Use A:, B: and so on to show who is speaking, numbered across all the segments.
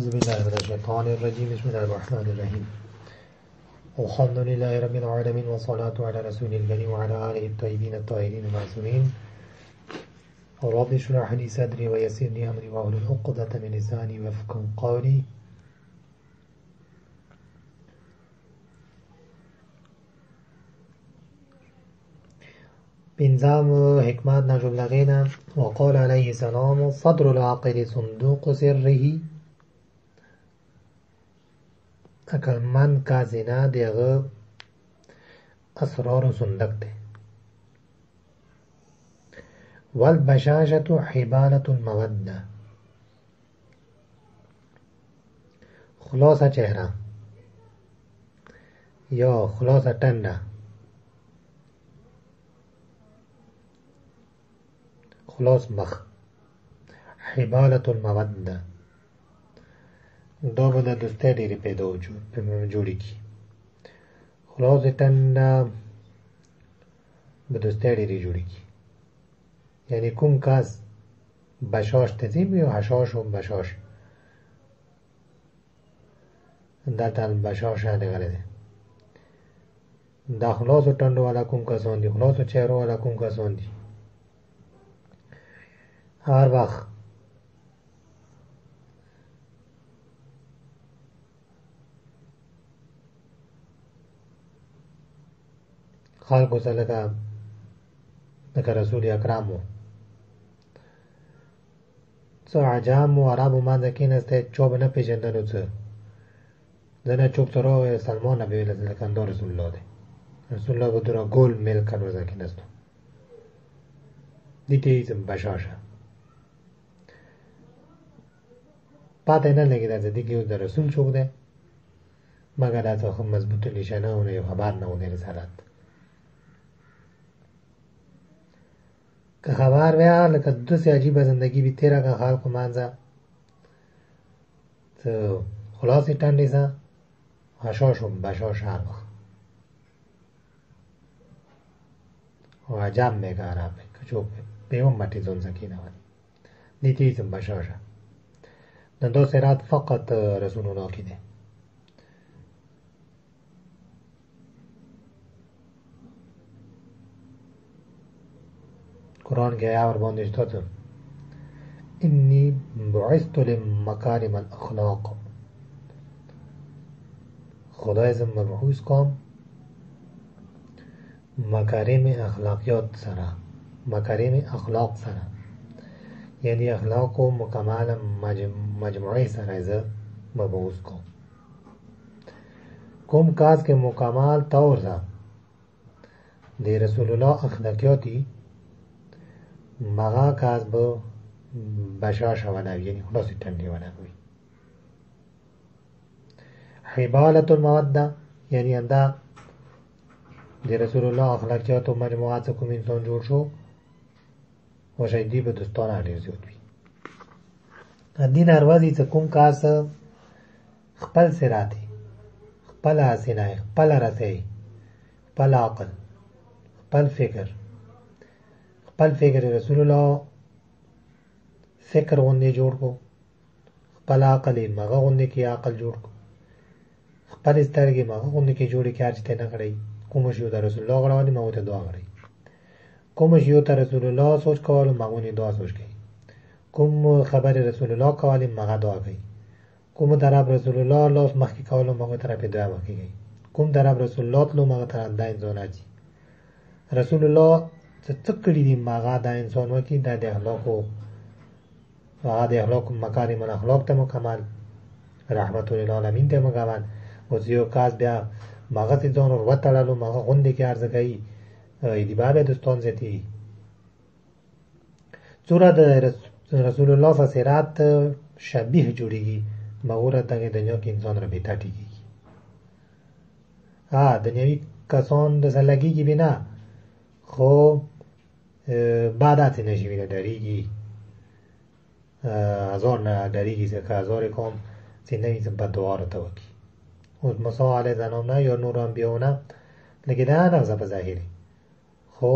A: أعوذ بالله من الشيطان الرجيم بسم الله الرحمن الرحيم الحمد لله رب العالمين والصلاة على رسول الكريم وعلى آله الطيبين الطاهرين المعصومين رب اشرح لي صدري ويسر لي أمري واحلل عقدة من لساني يفقهوا قولي. پنځم حکمت نه جمله غینا وقال عليه السلام صدر العاقل صندوق سره عقلمند کا زنا دیغه اسرار صندوق ده. والبشاشة حبالة المودة خلاصه چهره یا خلاصه ټنډه خلاص مخ حبالة المودة دا به د دوستۍ ډېرې پیدا جوړې کړي. خلاص ټنډه به دوستۍ ډېرې جوړې کړي. یعنی کوم کس بشاش تزیم یا حشاش و بشاش دلته بشاش هغه دی. دا خلاصو ټنډو والا کوم کسان دي، خلاصو چهرو والا کوم کسان دي، هر وخت خلقو سره لکه رسول اکرم و څه عجم و عربو منځه کېناستی چا به نه پېژنده نو څه ځنه چوک سره وویل سلمان به ویل لکه دا رسول الله دی. رسول الله به دوره ګول میل کن ورځه کېناستو دې ته یې بشاشه پته نه لګېده چې دې کې اوس د رسول څوک دی مګر دا څه ښه مضبوطه نشانه و نه یو خبر نه و د رسالت. که خبر ویا لکه داسې عجیبه زندگی بی تیره که خلقو منځه څه خلاصې ټنډې سه حشاش و بشاش هر وخت و عجب میگه عرب که چوک پیوم مټې ځون څه کېنول دې ته یې بشاشه د دا صراط فقط رسول الله کې دی. قرآن کې آیا ور باندې شته ته انی بعثت لمکارم الاخلاق خدای زم مبعوث کوم مکارم اخلاقیات سره مکارم اخلاق سره یعنی اخلاق و مکمل مجموعی سره زه مبعوث کوم. کوم کاز که مکمل طور سره د رسول الله اخلاقیاتی مغا کاز به بشاشه ونوی یعنی خلاصی ټنډې ونوی. حبالة المودة یعنی انده د رسول الله اخلاقیات و مجموعات کوم انسان جوړ شو و شایدی به دوستانه ډېر زیات وي. دین هر ورځې چې کوم کاس خپل صراط خپل حسینه خپل رسۍ خپل عقل خپل فکر رسول الله فکر غوندې جوړ کو، خپل عقل یې مغه غوندې کې عقل جوړ کو، خپل سترګې مغه غوندې کې جوړې کې هر چې ته نه کړی کوم شی د رسول الله غړولې مغه ته دعا کړی، کوم شی ته رسول الله سوچ کولو مغه نه دعا سوچ کوي، کوم خبر رسول الله کولې مغه دعا کوي، کوم طرف رسول الله لاس مخکې کولو مغه طرف دعا کوي، کوم طرف رسول الله تلو مغه طرف دا انسان اچي. رسول الله څه کړي دي مغه دا انسان وکي دا د اخلاقو هغه د اخلاقو مکارم الاخلاق ته مکمل رحمت للعالمین ته مکمل اوس یو کاس بیا مغه ته ځان ور وتړلو مغه غوندې کې عرض کوي دی بابه دوستان زیتی څوره د رسول الله فسرات شبیه جوړیږي مغوره دغه دنیا کې انسان را بیتا ټیږي. دنیوي کسان د سلګیږي بنا خو بعدات نشي وینه ډریږي هزار نه ډریږي ځکه هزار کوم چې نه یې په دعا راته وکړي. اوس موسی علیه السلام نه یا نور انبیاونه لکه دا نه په ظاهري خو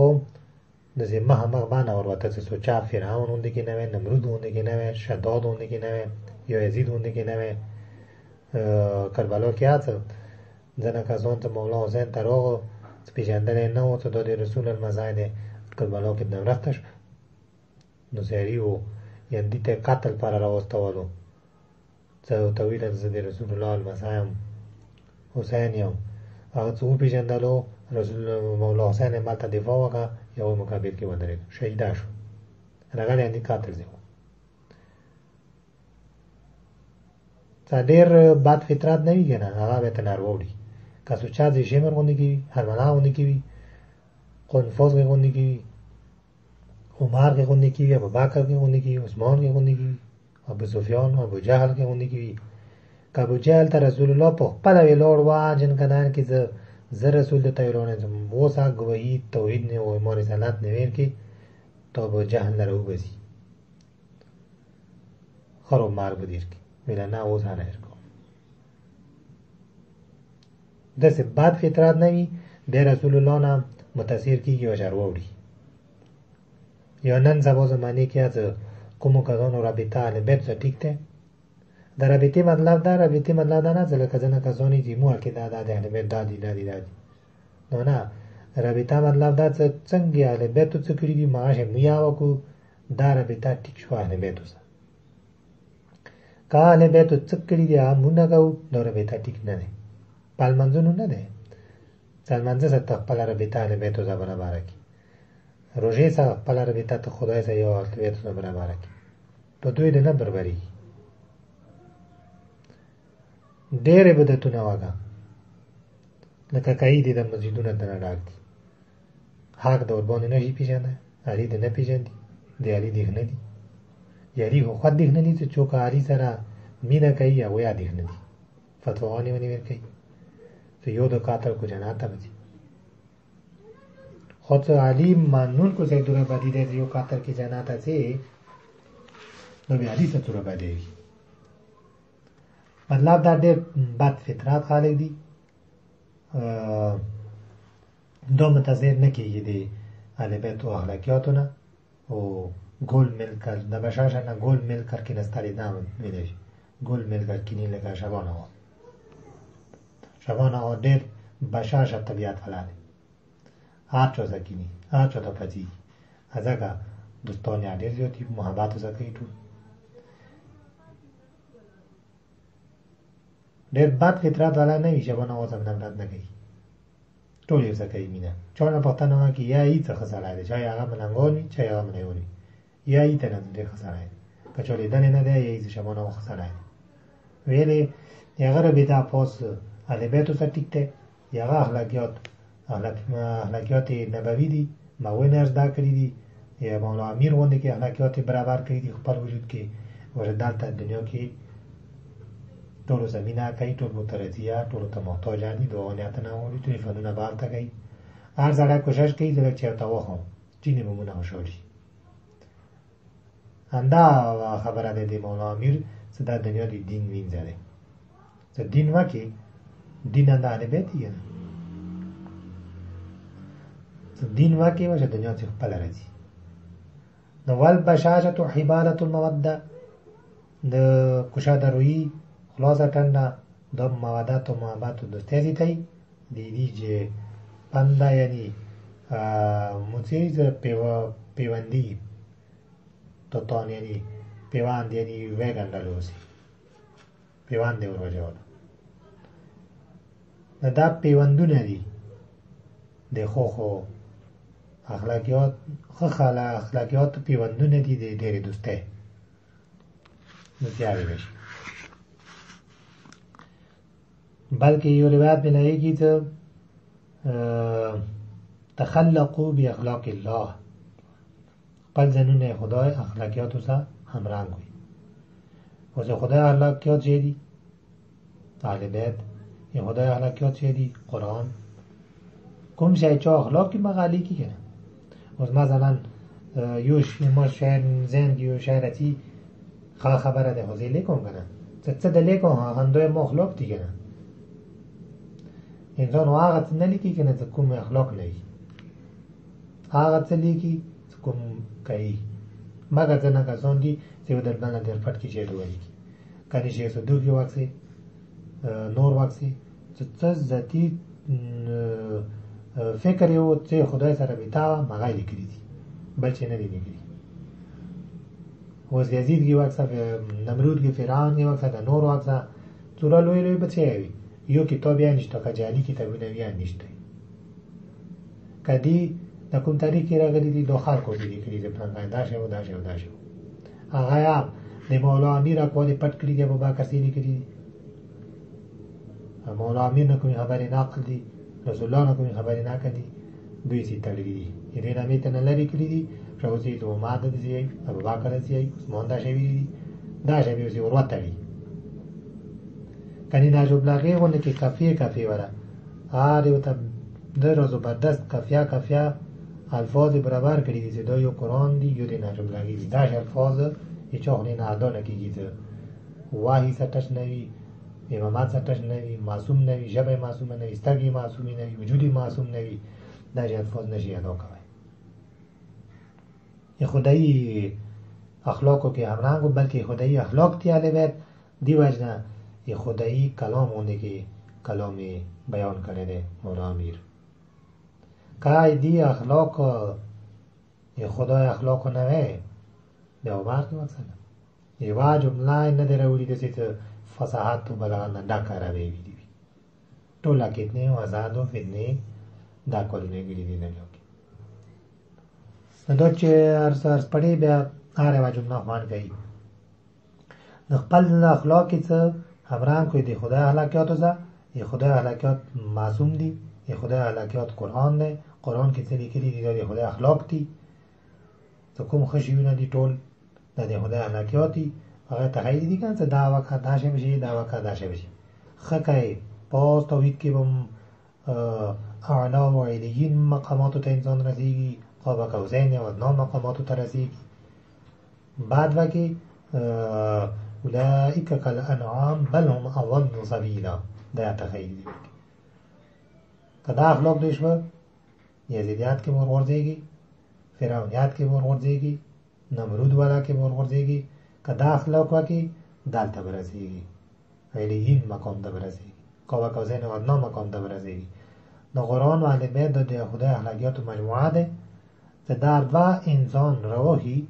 A: داسې مخامخ باندې ورته څه سوچا فرعون غوندې کې نه وی، نمرود غوندې کې نه وی، شداد غوندې کې نه وی، یا یزید غوندې کې نه وی. کربلا کې هڅه ځنه کسان ته مولا حسین ته راغو څه پېژندلی نه و چې دا د رسول المظاهر دی. کربلا کې دم رخته شو. نو سړي و یندي ته قتل پر راوستولو، څه ورته ویل زه د رسول الله المظاهر یم، حسین یم. هغه څه وپېژندلو، رسول مولا حسین یې ماته دفاع وکړه، یو مقابل کې ودرېد، شهیده شو. هغه یندي قاتل دی. ډېر بد فطرت نه وي که نه، هغه به ته ناروا وړي. که سوچا د شمر غوندې کې وي، هرملا غوندې کې وي، قنفذ کې غوندې کې وي، عمر کې غوندې کې وي، ابوبکر کې غوندې کې وي، عثمان کې غوندې کې وي، ابو سفیان او ابو جهل کې غوندې کې وي. که ابو جهل ته رسول الله په خپله ویلاړ واجن کنان کې زه رسول ته ویلاړ یم، اوس هغه ګواهي توحید نه او ایمان رسالت نه ویل کې ته ابو جهل نه راوباسي، خراب مار به دیر کې ویله نه اوس هنه هېر کوم. داسې بد فطرت نه وي بیا رسول الله نه متاثر کېږي او شر واوړي. یا نن سبا زمانې کې هڅه کومو کسانو رابطه اهل بیت سره ټیک دی. د رابطې مطلب دا نه چې لکه ځینې کسان یې چې موږ کې دا د اهل بیت دا دي. نو نه، رابطه مطلب دا چې څنګه اهل بیتو څه کړي دي معاش یې مویا وکړو، دا رابطه ټیک شوه اهل بیتو سره. که اهل بیتو څه کړي دي هغه موږ نه کوو، دا رابطه ټیک نه دی. په لمانځنو نه دی، چې لمانځه سره ته خپله رابطه اهل بیتو سره برابره کړي، روژې سره خپله رابطه ته خدای سره یا اهل بیتو سره برابره کړي، په دوی د نه برابرېږي. ډېر عبادتونه وکړه، لکه کایي دي د مسجدونه دنه ډاک دي، حق د ورباندې نه شي پېژنده، علي دې نه پېژندي، د علي دیغ نه دي. یاري خو خود دیغ نه دي چې څوک علي سره مینه کوي هغوی یا دیغ نه دي، فتواګانې ونې ورکوي چې یو د قاتل کو جنات ته بځي. خو چې علي مانونکو ځای دوره بدي دی چې یو قاتل کې جنات ته ځي، نو بیا علي څه توره بدېږي. مطلب دا ډېر بد فطرت خلک دي، دا متاثر نه کېږي د اهل بیتو اخلاقیاتو نه. او گل میل کر د بشاشه نه گل میل کر که نستری دام ویلی شي، گل میل کر کینی لکه شبان آقا. شبان آقا ډېر بشاشه طبیعت والا دی، هر چا سره کیني، هر چا ته پځېږي، ځکه دوستان یې ډېر زیات دي، محبت ورسره کوي ټول. ډېر بد فطرت والا نه وي، شبان آقا سره نفرت نه کوي، ټول یې ورسره کوي مینه. چا نه پوښتنه وکړي یا یې څه ښه سړی دی، چا هغه ملنګان وي، چا هغه ملیون وي، یا یې ته نه ډېر ښه سړی دی، که چا لیدلی نه دی یا یې شبان آقا ښه سړی دی. ویلې هغه رابطه پاس اهل بیتو سره ټیک دی، هغه اخلاقیات نبوي دي، مولوي نه زده کړي دي، یا مولا امیر غوندې کې اخلاقیات برابر کړي دي خپل وجود کې، ورته دلته دنیا کې ټولو سره مینه کوي، ټول ورته راضیه، ټولو ته محتاجان دي، دعا نیت نه غواړي، ټلیفونونه به هلته کوي، هر سړی کوشش کوي چې لږ چېرته وخوم ځینې به مونږ نه خوشحال شي. همدا خبره دی د مولا امیر چې دا دنیا د دین وینځه دی، چې دین وکړي، دین هم د اهل بیت یې نه، چې دین وکړي چې دنیا چې خپله راځي. نو والبشاشة حبالة الموده، د کوشادرویي خلاصه ټنډه د مودت و محبت و دوستۍ زیاتوي. دیدی چې پنده یعنی موسیز پیوندی توتان یعنی پیوند یعنی ویګنډل اوسي، پیوند دی ورجوړ. دا پیوندونه دي د خو اخلاقیات، اخلاقیات پیوندونه دي د ډېرې دوستۍ زیاتې بشي. بلکې یو روایت ملایږي چې تخلقوا باخلاق الله، خپل ځانونه خدای اخلاقیاتو سره همرنګ وي. اوس خدای اخلاقیات چې دي اهل بیت، یا خدای اخلاقیات چې دي قرآن، کوم شی چې اخلاق کې مغالي کې کنه. اوس مثلا یو ما شعر ذهن کې یو شعر اتی خبره ده خو زه لیکم کنه، څه د لیکم هندوی ما اخلاق دي کنه. انسان هغه څه نه لیکي کنه چې کوم اخلاق نه وي، هغه څه لیکي کوم کوي مګر ځنه کسان دي چې در باندې در پټ کې چې دوی کني چې صدوق یو وکسي نور وکسي چې ذاتی فکر یو چې خدای سره بیتا مغای لیکلي دي بل چې نه دي لیکلي اوس یزید کی وکسه نمرود کی فرعون کی وکسه د نور وکسه څوره لوی لوی بچي یو کتاب یې نشته کجالي کتابونه یې نشته کدی د کوم تاریخ کې راغلي دي دوه خلکو دي لیکلي دي پرنګای دا شی او دا شی او دا شی هغه یا د مولا امیر اقوال پټ کړی دی ابو بکر سیدی کړی دي مولا امیر نه کومه خبرې نقل دي رسول الله نه کومه خبرې نقل دي دوی سي تړلي دي دې نامې ته نه لري کړی دي شاوسی تو ماده دي ابو بکر سي عثمان دا شی دي دا شی به ورته دي کني ناجو بلاغه کې کافي وره یو ته در زبردست کافیا الفاظ برابر کړی دي دا یو قرآن دی یو د ناجو بلاغه دي دا الفاظ هیڅ نه ادا نه کیږي واهي سټش نه وي امامات سټش نه وي معصوم نه وي ژبه معصوم نه وي ستګي معصوم نه وي وجودي معصوم نه وي دا الفاظ نشي ادا کوي یہ خدایی اخلاقوں کے ہمراہ کو بلکہ خدایی اخلاق تیالے بیت دی وجنا یہ خدایی کلام ہونے کے کلام بیان کرے دے مولا امیر کہا دی اخلاق یہ خدای اخلاق نہ ہے بے عمر کی مقصد یہ وا جملہ نہ دے روڑی دے ست فصاحت تو بلاغ نہ ڈاکا روی دی ټولا کتنے آزاد و فتنے دا کولنے گلی دی نه لوگ نو چې ارس پړې بیا هره وا جمله خوان کوي د خپل اخلاق څخه همران کوي د خدای اخلاقات څخه ی خدای اخلاقات معصوم دي ی خدای اخلاقات قرآن دی قرآن کې څه لیکلي دي د خدای اخلاق دي ته کوم خشیونه دي ټول د خدای اخلاقات دي هغه تخیل دي کنه دا وکړه دا شی بشي دا وکړه دا شی بشي خکای پاس توحید کې بم اعلا و علیین مقامات ته انسان رسیږي قاب قوسین و ادنا مقامات ته رسیږي بعد وکي اولئک کالانعام بل هم اضل سبیلا دا تخیل دي کدا اخلاق دشمه یزیدیات کې مور ورځيږي فرعونیات کې مور ورځيږي نمرود والا کې مور ورځيږي کدا اخلاق وکي دالته برسيږي علیین مقام ته برسيږي قاب قوسین و ادنا مقام ته برسيږي نو قرآن و اهل بیت د خدای اخلاقیات مجموعه ده که در و انسان رواهی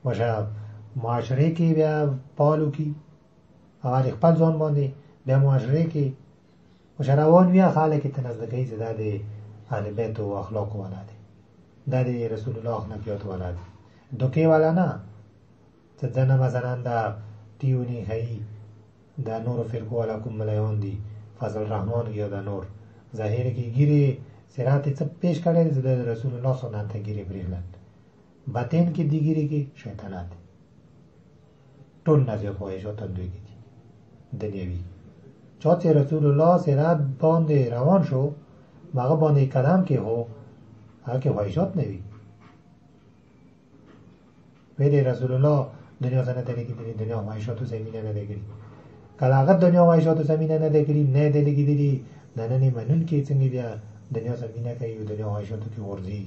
A: وشه معاشره کې بیا پالو کی هغه خپل ځان باندې بیا معاشره کې وشه روان ویا خلک ته نزدیکی زده د اهل بیت او اخلاق والا دي دا د رسول الله اخلاقیات والا دي دوکې والا نه چې ځنه مثلا دا تیونی هي دا نور فرقو والا کوم ملایون دي فضل الرحمن یا دا نور ظاهر کې ګيري سرات څه پیش کړي د رسول الله صلی الله علیه وسلم ګيري بریلت باطن کې دیګيري کې شیطانات ټول نه ځو خو یې شوتن دوی کې دنیوي چاته رسول الله سرات باندې روان شو هغه باندې کلام کې هو هغه وایشات نه وی ویلي رسول الله دنیا څنګه ته کې دنیا وایشات زمينه نه لګي کله هغه دنیا وایشات زمينه نه لګي نه د لګي نه نه منون کې څنګه بیا دنیا زمينه کوي دنیا وایشات کې ورځي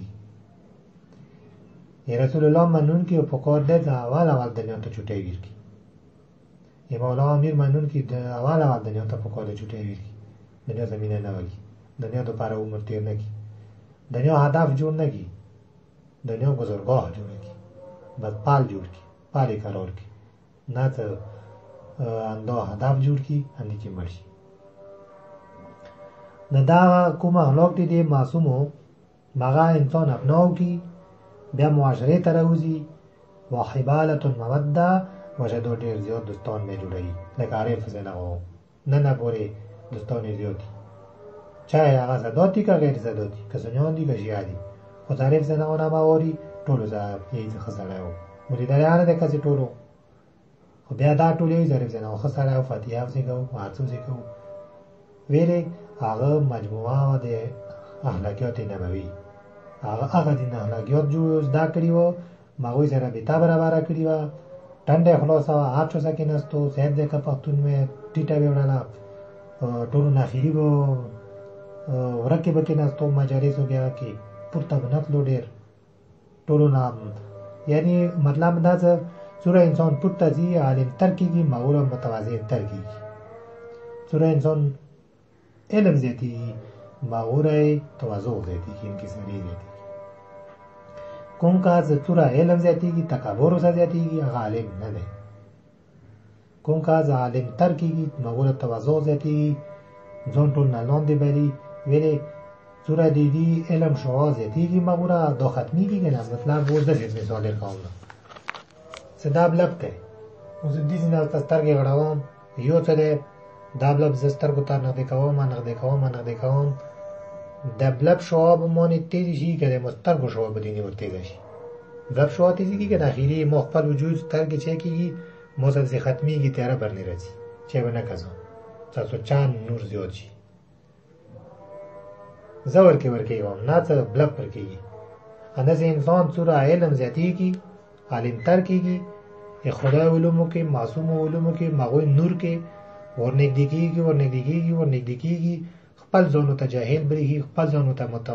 A: رسول الله منون کې په کار ده اول دنیا ته چټي ورکی مولا امیر منون کې د اول دنیا ته په کار ده چټي ورکی دنیا زمينه نه وایي دنیا د پاره عمر تیر نه کی دنیا هدف جوړ نه کی دنیا گزارگاه جوړ کی بس پال جوړ کی پالي قرار کی نه ته انده هدف جوړ کی اندی کې مرشي نه دا کوم اخلاق دي معصومو مغا انسان اپناو کی بیا معاشره ته راوځي وحبالة الموده وجدو ډیر زیات دوستان مې جوړي لکه عارف زنه نه پورې دوستان زیات چاہے هغه صداتی کا غیر صداتی کسانیان دی گشیادی خو تعریف زنه اونه باوري ټولو ځای یې خسړاو مریدانه د کسي ټولو خو بیا دا ټولې ظریف زنه خسړاو فاتحه وسګو وارڅو وسګو ویلې هغه مجموعه د اخلاقیات نبوي هغه د اخلاقیات جو زده کړی وو ماوی سره به تا برابر کړی و ټنډه خلاص وا هر څه کې نستو سید د کپختون مې ټیټه ویړاله ټولو ناخیری وو ورکې به کېناستو مجالسو کې هغه کې پورته به نه تلو ډېر ټولو نه یعنې مطلب دا څه څومره انسان پورته ځي عالم تر کېږي مغرور او متواضع تر کېږي څومره انسان علم زیاتېږي مغرور تواضع زیاتېږي انکساري زیاتېږي کوم کار څومره علم زیاتېږي تکبر ورسره زیاتېږي هغه عالم نه دی کوم کار عالم تر کېږي مغرور تواضع زیاتېږي ځان ټول نه لاندې بلي ویلې څومره د دې علم شعاع زیاتېږي مغوره دا ختمېږي که نه مطلب اوس داسې مثال ډېر کوم نه څه دا بلب دی اوس داسې نه ورته سترګې غړوم یو څه دی دا بلب زه سترګو ته نږدې کوم د بلب شعاع به مانې تېزې شي که د مو سترګو شعاع به دینې ورتېزه شي بلب شعاع تېزېږي که نه اخري ما خپل وجود سترګې چې کېږي ما سره چې ختمېږي تیاره برنې راځي چې به نه کزم ستاسو چاند نور زیات شي زه ورکېږم نه څه بلب ورکېږي همداسې انسان څومره علم زیاتېږي عالم تر کېږي خدای علومو کې معصومو علومو کې هغوی نور کې ورنږدې کېږي خپل ځان ورته جاهل برېښي خپل ځان ورته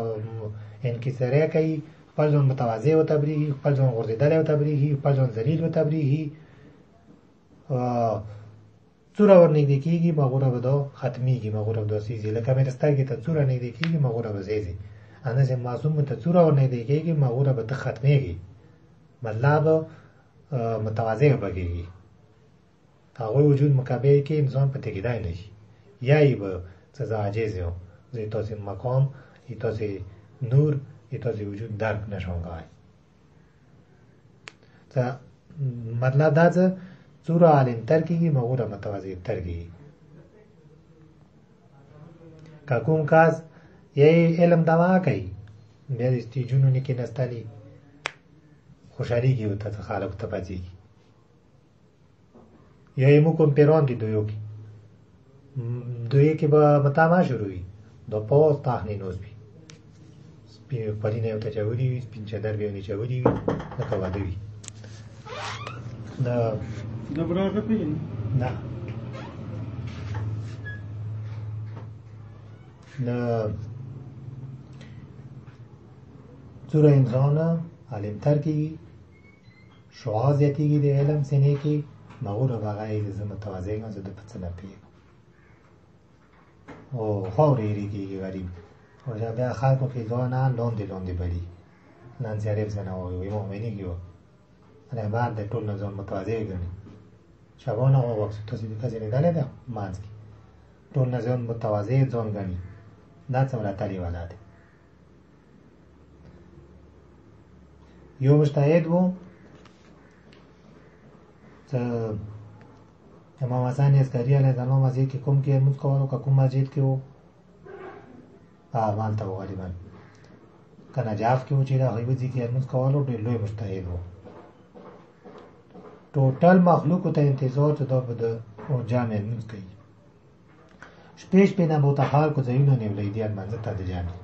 A: انکساري کوي خپل ځان متواضع ورته برېښي خپل ځان غورځېدلی ورته برېښي خپل ځان ذلیل ورته برېښي څومره ورنږدې کېږي مغوره به دا ختمېږي مغوره به داسې ځي لکه مې سترګې ته څومره نږدې کېږي مغوره به ځي همداسې معصوم ته څومره ورنږدې کېږي مغوره به ته ختمېږي مطلب متواضع به کېږي هغوی وجود مقابل کې انسان په تکیدای نه شي یا یې به څه زه عاجز یم زه یې تاسې مقام یې تاسې نور یې تاسې وجود درک نشم کولی مطلب دا څه څومره عالم تر کېږي مغوره متواضع تر کېږي که کوم کس یې علم دوا کوي بیا د سټیجونو نه کېناستلي خوشحالېږي ورته خلکو ته پځېږي یا یې موږ کوم پیران دي دوی کې به متامه شروع وي دا پاس تاخنې نوز وي پلینه ورته چاودي وي سپین چادر بیا ونې چاودي وي لکه واده وي
B: د براغه پیژنې
A: نه څومره انسان عالم تر کېږي شعاع زیاتېږي د علم سینې کې مغوره به هغه یې زه متواضع یم زه د په څه نه پوهېږم او خاورې ایرې کېږي غریب او بیا خلکو کې ځوانه لاندې بلي نانسي عرف زه نه وایي مؤمنېږي و رهبر د ټول نه ځان متواضع ګڼي شبانه وواکسو تاسې لیدلی ده منځ کې ټول نه ځان متواضع ځان ګڼي دا څه وراتلې والا دی یو مجتهد و امام حسن عسکري علیه السلام مسجد کې کوم کې لمونځ کولو که کوم مسجد کې و مالته و غالبا که نجاف کې و چې د هغوی په ځای کې لمونځ کولو ډېر لوی مجتهد و ټوټل مخلوقو ته انتظار چې دا به د جامع لمونځ کوي شپې نه به ورته خلکو ځایونه نیولی دي لمانځه ته د جامع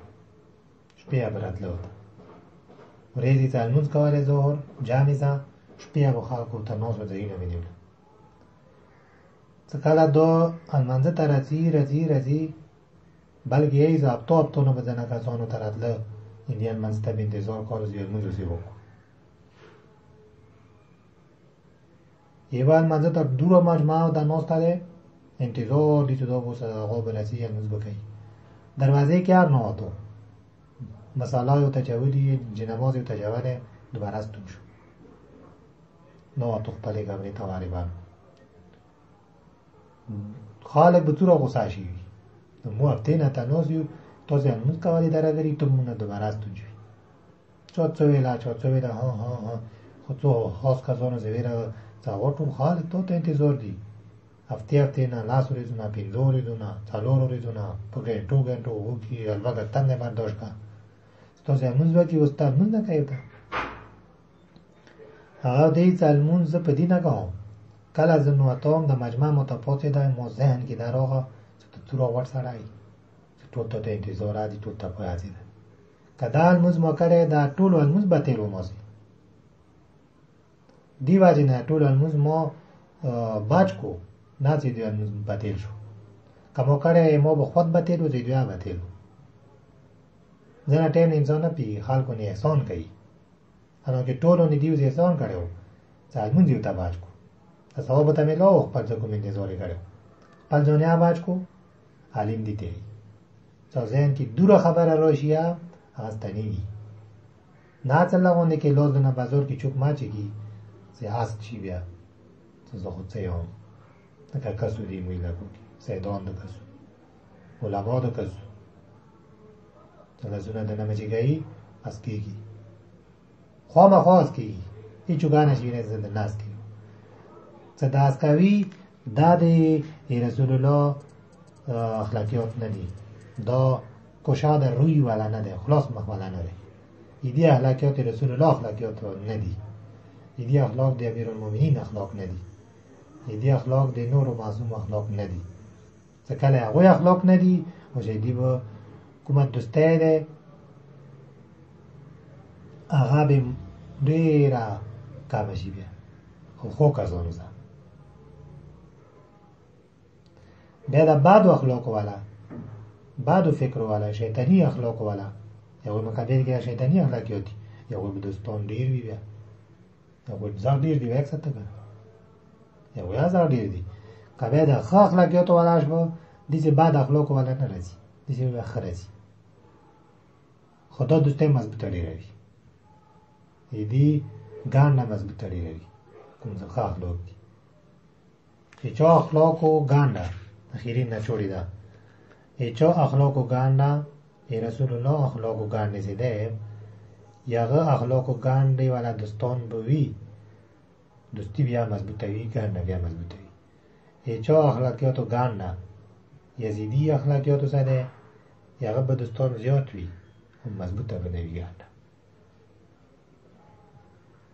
A: شپې به راتله ورته ورځې ته لمونځ کولی ظهر جامع ته شپې به خلکو ته ناست و ځایونه مې نیوله څه کله دا لمانځه ته راځي بلکې یې هفتو نه به ځنه کسانو ته راتله دې لمانځه ته به انتظار کولو چې لمونځ ورسې وکړو یوه لمانځه ته دوره مجموعه ده ناسته دی انتظار دي چې دا به اوس هغه به رسي لمونځ به کوي دروازې کې هر ننوتو مساله یې ورته چاودي جنماز یې ورته چاودی دوباره ستون شو ننوتو خپلې کمرې ته غالبا خلک به څومره غوسه شي مو هفتې نه ته ناست یو تاسې لمونځ کولې درګري ته مونږ نه دوباره ستون شوي چا څه ویله ها خو څو خاص کسانو زه ویره هغه ټول خلک تا ته انتظار دي هفتې نه لس ورځو نه پنځه ورځو نه څلور ورځو نه په ګنټو وکړي البته تنده برداشت کړه ستاسې لمونځ وکړي اوس تا لمونځ نه کوې ته هغه دی چې لمونځ زه په دې نه کوم کله زه ننوتم د مجمع مو ته پاڅېدی ما ذهن کې دا راغله چې ته څومره غوړ سړی چې ټول تا ته انتظار دي ټول ته پاڅېده که دا لمونځ ما کړی دا ټول لمونځ به تېر وماسي دی وجې نه ټول لمونځ ما بچ کو نه چې دوی لمونځ به تېر شو که ما کړی ما به خود به تېر و چې دوی به تېر و ځنه ټیم انسان په خلکو نه احسان کوي انا کې ټولو نه دیو احسان کړو ځل مونږ یو تباج کو تصوب ته مې لو خپل ځکه مې دې زوري کړو خپل ځونه باج کو عالم دي ته څو ځین کې دوره خبره راشیا هستنی نه څلغونه کې لوز نه بازار کې چوک ماچي کی سه هست چی بیا څه خو څه یو دا کاسو دی موږ لا کو سه دون د کاسو علماء د کاسو څنګه زونه د نمجي گئی اسکیږي خو ما خاص کی هیڅ غانه شي نه زند ناس کی څه داس کوي دا د رسول الله اخلاقیات نه دي دا کوشاده روی ولا نه ده خلاص مخ ولا نه ده ایدی اخلاقیات رسول الله اخلاقیات نه دي ایدی اخلاق د امیر المؤمنین اخلاق نه دي ایدی اخلاق د نور و معصوم اخلاق نه دي ځکه له هغه اخلاق نه دي او چې دی به کومه دوستای ده هغه به ډیره کابه شي بیا خو کازانو زه بیا د بعد اخلاق والا بعد فکر والا شیطانی اخلاق والا یو مقابل کې شیطانی اخلاقیات یو به دوستان ډیر وی بیا یو به ځان ډیر دی وکړه ته یو یا ځان ډیر دی کبه د اخلاقیات والا شپه دې بعد اخلاق والا نه راځي دې به خرځي خدا دوستای مضبوط لري دې ګان نه مضبوط لري کوم څه اخلاق دي چې چا اخلاق او ګاندا اخیری نه چوری دا ایچو اخلاق و گاندا رسول الله اخلاق و گانده زده یاغه اخلاق و گانده والا دوستان بوی دوستی بیا مضبوطه وی گانده بیا مضبوطه وی ایچو اخلاقیات و گانده یزیدی اخلاقیات و زده یاغه به دوستان زیاد وی هم مضبوطه بنوی گانده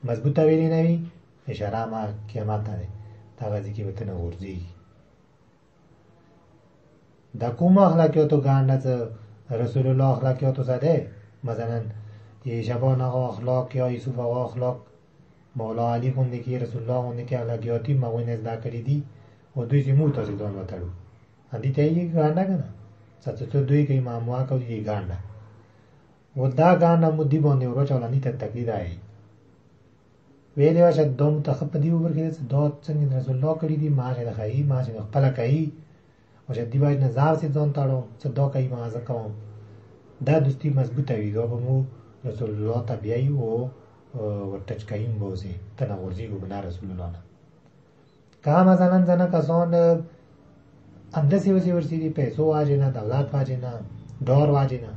A: مضبوطه ویلی نوی اشاره ما قیامت نده تا غزی که بتنه غرزی دا کوم اخلاقیاتو ګانډه رسول الله اخلاقیاتو زده مثلا یه شبان آقا اخلاق یا یوسف آقا اخلاق مولا علی خونده که رسول الله خونده که اخلاقیاتی مغوین ازده کری دی و دوی زیمو تازی دان وطلو اندی تا یه ګانډه کنه ستو دوی که اماموها که یه ګانډه و دا ګانډه مدی بانده ورو چولانی تا تقلید آئی ویلی واشا دو متخب دیو برکه دا څنګه رسول الله کری دی ماشه دا خواهی ماشه دا خپلا کهی او چې دی باید نظر سي ځان تاړو څه دا کوي ما ځکه کوم دا دوستي مضبوطه وي دا به مو رسول الله تبعي او ورټچ کایم بوزي تنه ورزي کو بنا رسول الله نه کا مثلا ځنه کسان اندسي وسی ورسي دي پیسو واجه نه دولت واجه نه ډور واجه نه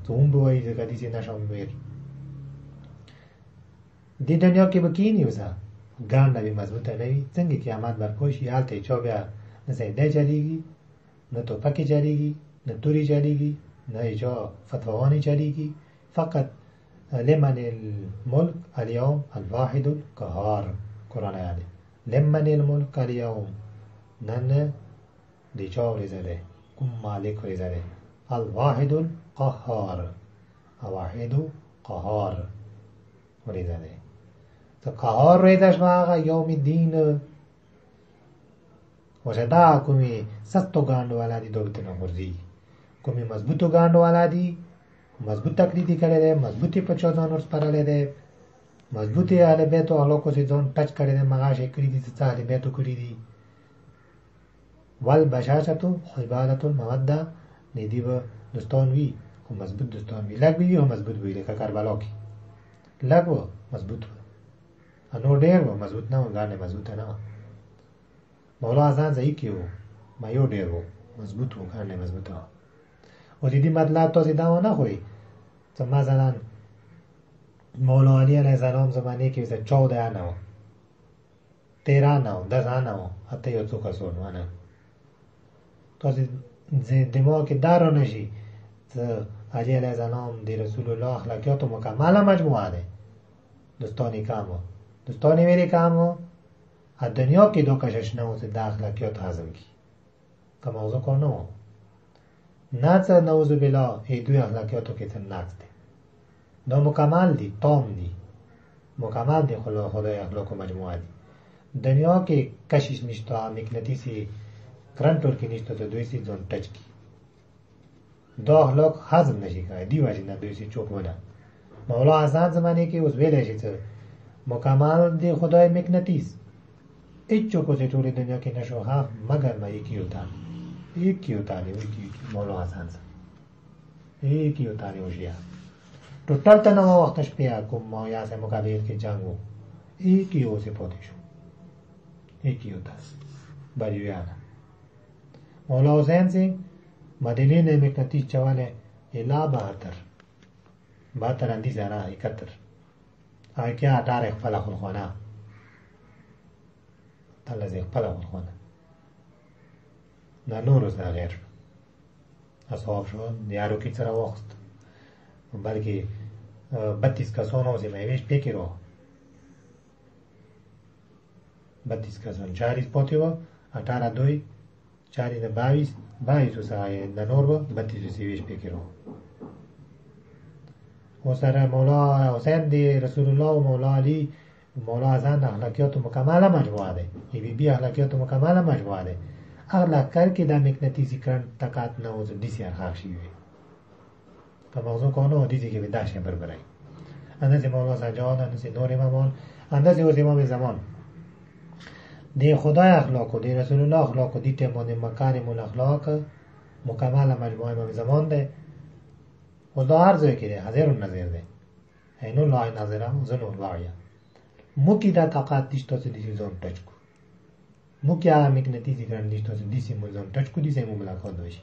A: څوم به وایي ځکه دي چې نشم ویر دې دنیا کې به کینی وسه ګانډه به مضبوطه نه وي څنګه قیامت برپوشي حالت چا بیا نه سیده چلیږي نه توپکی چلیږي نه توری چلیږي نه ایجا فتوانی چلیږي فقط لمن الملك اليوم الواحد القهار قرآن آیات لمن الملك اليوم نن دیچا ورزده کوم مالک ورزده الواحد القهار الواحد قهار ورزده تو قهار ریدش ما آقا یوم الدین وشه دا کومی سستو گاندو والا دی دولتنا مرزی کومی مضبوطو گاندو والا دی مضبوط تقلیدی کرده ده مضبوطی پچو زانور سپرله ده مضبوطی اهل بیتو احلاقو سی زان ٹچ کرده مغاشه کری دی ستا اهل بیتو کری دی والبشاشتو حبادتو الموده نیدی با دوستان وی خو مضبوط دوستان وی لگ بی هم مضبوط بی لکه کربلا کی لگ و مضبوط و انو دیر و مضبوط نو گانه مضبوط نو مولا ازان ضعیف کی وو ما یو ډیر وو مضبوط وو کانه مضبوط وو او دې مطلب تاسو دا نه خوې ته مثلا مولا علی علیه السلام زمانه کې 14 نه و 13 نه و 10 نه و اته یو څوک سون ونه تاسو دماغ کې دارو نشي ته علی علیه السلام د رسول الله اخلاقیات مکمله مجموعه ده دوستانی کامو دوستانی ویری کامو دنیا کې دو کشش نه وته د اخلاقیات هضم کی که موضوع کو نه نه څه نوذ بالله ای دوی اخلاقیاتو کې څه نقص دي دا مکمل دي تام دي مکمل دي خدای اخلاق مجموعه دي دنیا کې کشش نشته مغناطیسي کرنټ ور کې نشته ته دوی سي ځون ټچ کی دا اخلاق هضم نشي کوي دی وجه نه دوی سي چوک ونه مولا حسن زمانه کې اوس ویل شي چې مکمل دی خدای مغناطیس هیڅ چوک سے ټولې دنیا کې نشو ها مگر ما एक ही होता है مولا حسن एक ही होता है होशिया टोटल तनाव वक्त पे को या से मुकाबले के जंगो एक ही हो से पोतेशो एक ही होता है बलियाना مولا حسین सिंह मदीने ने मगनातीस चवाले इला 72 اندی زرا 71 क्या تاریخ خپل خلخونه تل زی خپل خلخونه نه نور از غیر اصحاب شو یارو کی سره وخت بلکې 32 کسانو سے مېویش پکې رو 32 کسان 4 پاتې و 18 دوی 4 نه 22 سره د نور و 32 سیویش پکې رو و سره مولا حسین دی رسول الله و مولا علی مولا حسن اخلاقیات مکمله مجموعه ده ای بی بی اخلاقیات مکمله مجموعه ده اخلاق کر که دا مغناطیسی کرن تکات نوز دیسی ارخاق شیوه که موضوع کنو دیسی که به داشته بربرای اندازی مولا سجاد اندازی نور امامان اندازی وز امام زمان دی خدای اخلاق و دی رسول الله اخلاق و دی تیمان مکارم الاخلاق مکمل مجموعه امام زمان ده و دا هر زوی که ده حضر النظر ده اینو لای نظره و زنو لایا موکی دا طاقت دیشتا سه دیسی زون ٹچ کو موکی آغا مغناطیسی کرن دیشتا سه دیسی زون ٹچ کو دیسی مو ملاقات باشی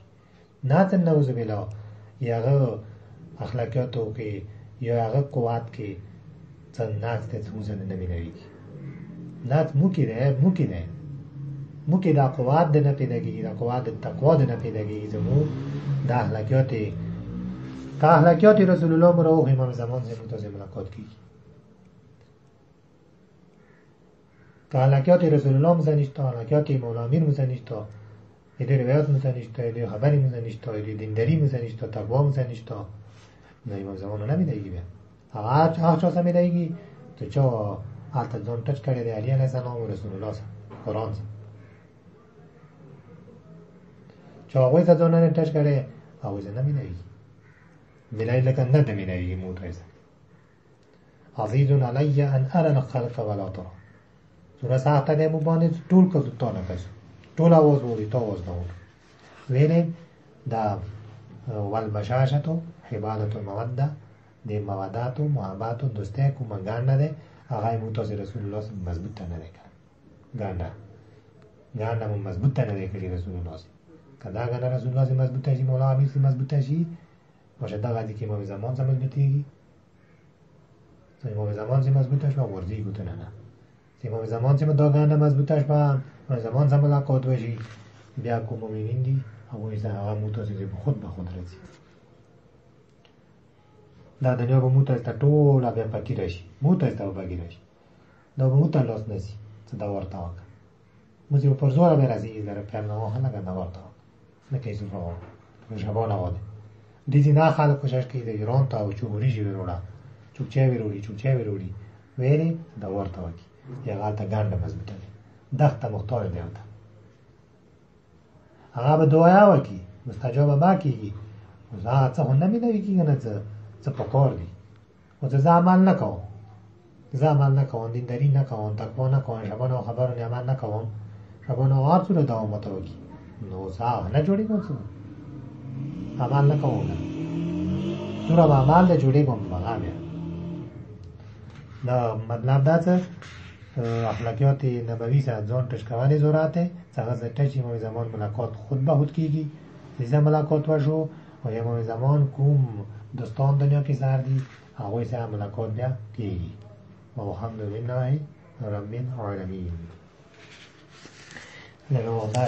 A: ناتن نوز بلا یا آغا اخلاقیاتو که یا آغا قوات که چند ناز ده سموزن نمی نویگی نات موکی ده موکی دا قوات ده نپیده گی دا قوات تقوی ده نپیده گی زمو دا اخلاقیات رسول الله مراوغ امام زمان زمو تا ملاقات کی که اخلاقیات رسول الله مزنیشتا اخلاقیات مولا امیر مزنیشتا ایده روایات مزنیشتا ایده خبری مزنیشتا ایده دینداری مزنیشتا تقوی مزنیشتا نه امام زمان رو نمیدهیگی بیا آخ چاسا میدهیگی تو چا حالت زن ٹچ کرده ده علی علیه السلام و رسول الله قرآن سا چا آقوی سا زنانه ٹچ کرده آقوی سا نمیدهیگی بلای لکن نده میدهیگی موت ایسا عزیزون علی ان ارى الخلق ولا ترى سورة ساخته ده مبانه طول کسو تا نکسو طول آواز بوری تا آواز نور ویلی دا والبشاشتو حبالتو مودده ده موداتو محباتو دوسته کو منگان نده آغای موتاز رسول الله مضبوط تا نده کرن گانده مو مضبوط تا نده کری رسول الله سی که دا گانده رسول الله سی مضبوط تا شی مولا امیر سی مضبوط تا شی باشه دا غازی که امام زمان سی مضبوطیگی امام زمان سی مضبوط تا شی با ورزی گوتو نه امام زمان سے داغانه مضبوطش با امام زمان سے ملاقات بشی بیا کو مومنین دی او ایسا هغه موتاسه به خود رسی دا دنیا به موتاسه ټول بیا پکی راشي موتاسه به پکی راشي دا به موتا لاس نسی څه دا ورته وکړه موږ په زور به راځي در پیغام نه غنا ورته نه کیسه راو شبانه واده دیزی نه خلق کوشش کړي د ایران ته او چوری شي وروړه چوکچې وروړي ویلي دا ورته وکړي یا غالتا گانده مضبوطه ده دخت مختار دیوتا هغه به دعایا وکی مستجاب با کیږي او زه څه هم نمی دی کیږي نه څه پکور دی او زه عمل نکوم دینداری نکوم تقوا نکوم شبانه خبر و عمل نکوم شبانه هر څه دوام وتوکی نو زه نه جوړی کوم عمل نکوم سوره عمل له جوړی کوم هغه دا مطلب دا څه اخلاقیات نبوی سره ځان ټچ کولای ضرورت ده څنګه چې ټچ امام زمان ملاقات خود به خود کیږي زیاده ملاقات وشو او امام زمان کوم دوستان دنیا کې سر دي هغه سره ملاقات بیا کیږي او الحمدلله رب العالمین. له نو دا